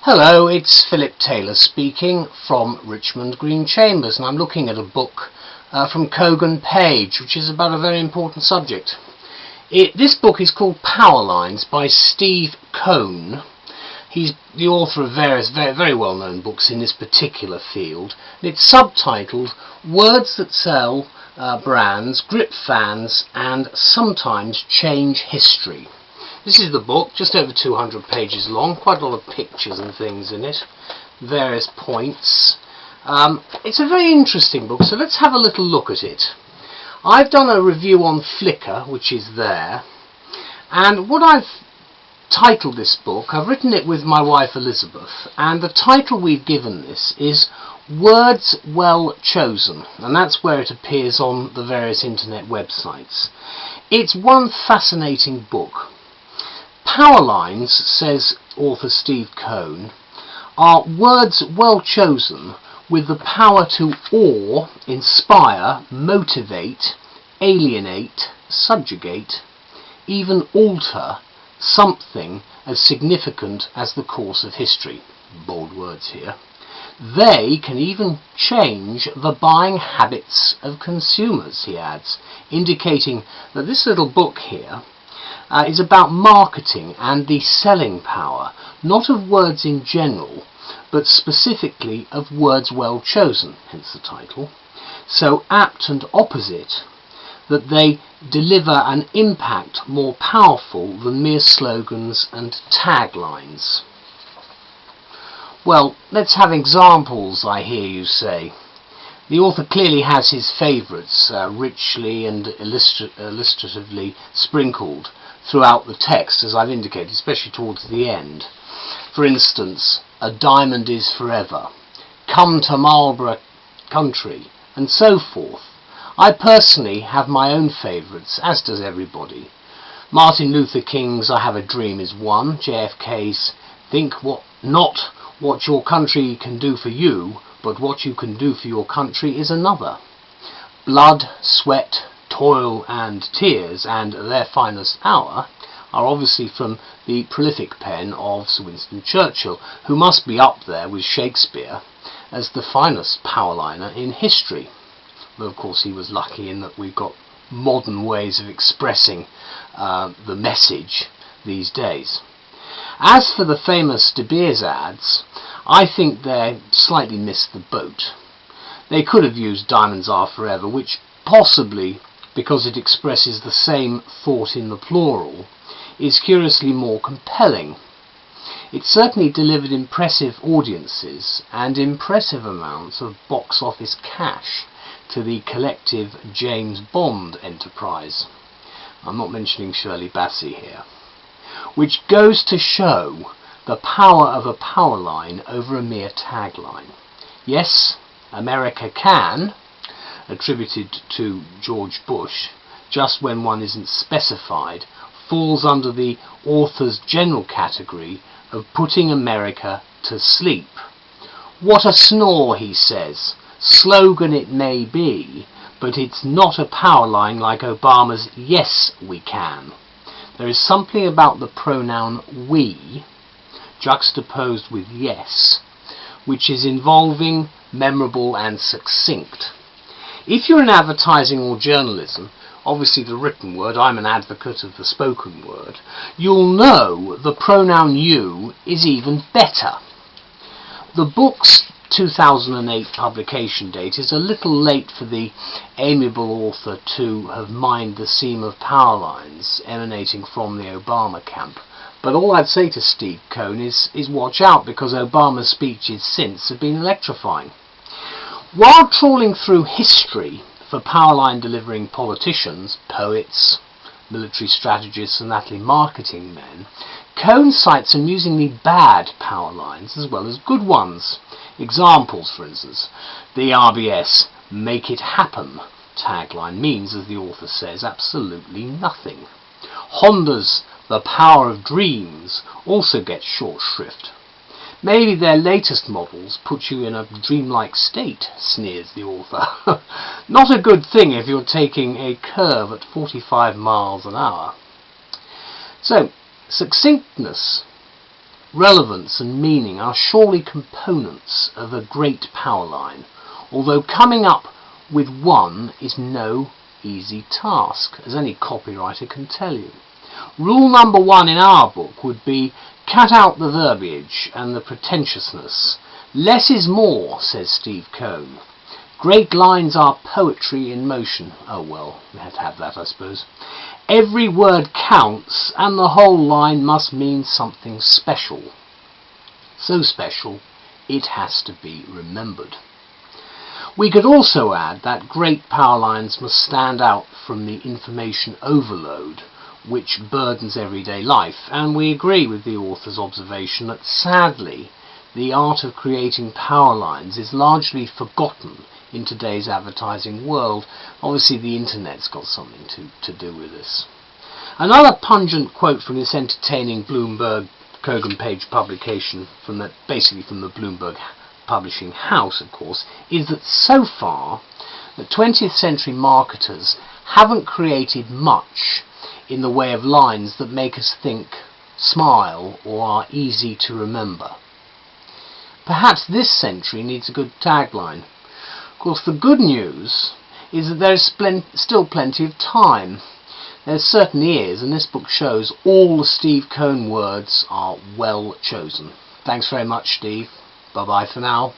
Hello, it's Philip Taylor speaking from Richmond Green Chambers, and I'm looking at a book from Kogan Page, which is about a very important subject. This book is called Powerlines by Steve Cohn. He's the author of various very well-known books in this particular field. And it's subtitled Words That Sell Brands, Grip Fans, and Sometimes Change History. This is the book, just over 200 pages long, quite a lot of pictures and things in it, various points. It's a very interesting book, so let's have a little look at it. I've done a review on Flickr, which is there, and what I've titled this book, I've written it with my wife Elizabeth, and the title we've given this is Words Well Chosen, and that's where it appears on the various internet websites. It's one fascinating book. Powerlines, says author Steve Cohn, are words well chosen with the power to awe, inspire, motivate, alienate, subjugate, even alter something as significant as the course of history. Bold words here. They can even change the buying habits of consumers, he adds, indicating that this little book here is about marketing and the selling power, not of words in general, but specifically of words well chosen, hence the title, so apt and opposite that they deliver an impact more powerful than mere slogans and taglines. Well, let's have examples, I hear you say. The author clearly has his favourites, richly and illustratively sprinkled throughout the text, as I've indicated, especially towards the end. For instance, a diamond is forever, come to Marlborough country, and so forth. I personally have my own favourites, as does everybody. Martin Luther King's I Have a Dream is one, JFK's Think not what your country can do for you, but what you can do for your country is another. Blood, sweat, toil and tears, and their finest hour, are obviously from the prolific pen of Sir Winston Churchill, who must be up there with Shakespeare as the finest powerliner in history. But of course he was lucky in that we've got modern ways of expressing the message these days. As for the famous De Beers ads, I think they slightly missed the boat. They could have used Diamonds Are Forever, which possibly, because it expresses the same thought in the plural, is curiously more compelling. It certainly delivered impressive audiences and impressive amounts of box office cash to the collective James Bond enterprise. I'm not mentioning Shirley Bassey here. Which goes to show the power of a power line over a mere tagline. Yes, America can, attributed to George Bush, just when one isn't specified, falls under the author's general category of putting America to sleep. What a snore, he says. Slogan it may be, but it's not a power line like Obama's Yes We Can. There is something about the pronoun we, juxtaposed with yes, which is involving, memorable and succinct. If you're in advertising or journalism, obviously the written word, I'm an advocate of the spoken word, you'll know the pronoun you is even better. The book's 2008 publication date is a little late for the amiable author to have mined the seam of power lines emanating from the Obama camp. But all I'd say to Steve Cohn is watch out, because Obama's speeches since have been electrifying. While trawling through history for powerline delivering politicians, poets, military strategists and latterly marketing men, Cohn cites amusingly bad power lines as well as good ones. Examples, for instance, the RBS Make It Happen tagline means, as the author says, absolutely nothing. Honda's The Power of Dreams also gets short shrift. Maybe their latest models put you in a dreamlike state, sneers the author. Not a good thing if you're taking a curve at 45 miles an hour. So, succinctness relevance and meaning are surely components of a great power line, although coming up with one is no easy task, as any copywriter can tell you. Rule number 1 in our book would be: cut out the verbiage and the pretentiousness. Less is more, says Steve Cohn. Great lines are poetry in motion. Oh well, we have to have that, I suppose. Every word counts, and the whole line must mean something special. So special, it has to be remembered. We could also add that great power lines must stand out from the information overload which burdens everyday life, and we agree with the author's observation that sadly the art of creating power lines is largely forgotten in today's advertising world. Obviously the internet's got something to do with this. Another pungent quote from this entertaining Bloomberg Kogan page publication, basically from the Bloomberg publishing house, of course, is that so far the 20th century marketers haven't created much in the way of lines that make us think, smile, or are easy to remember. Perhaps this century needs a good tagline. Of course, the good news is that there is still plenty of time. There certainly is, and this book shows all the Steve Cohn words are well chosen. Thanks very much, Steve. Bye-bye for now.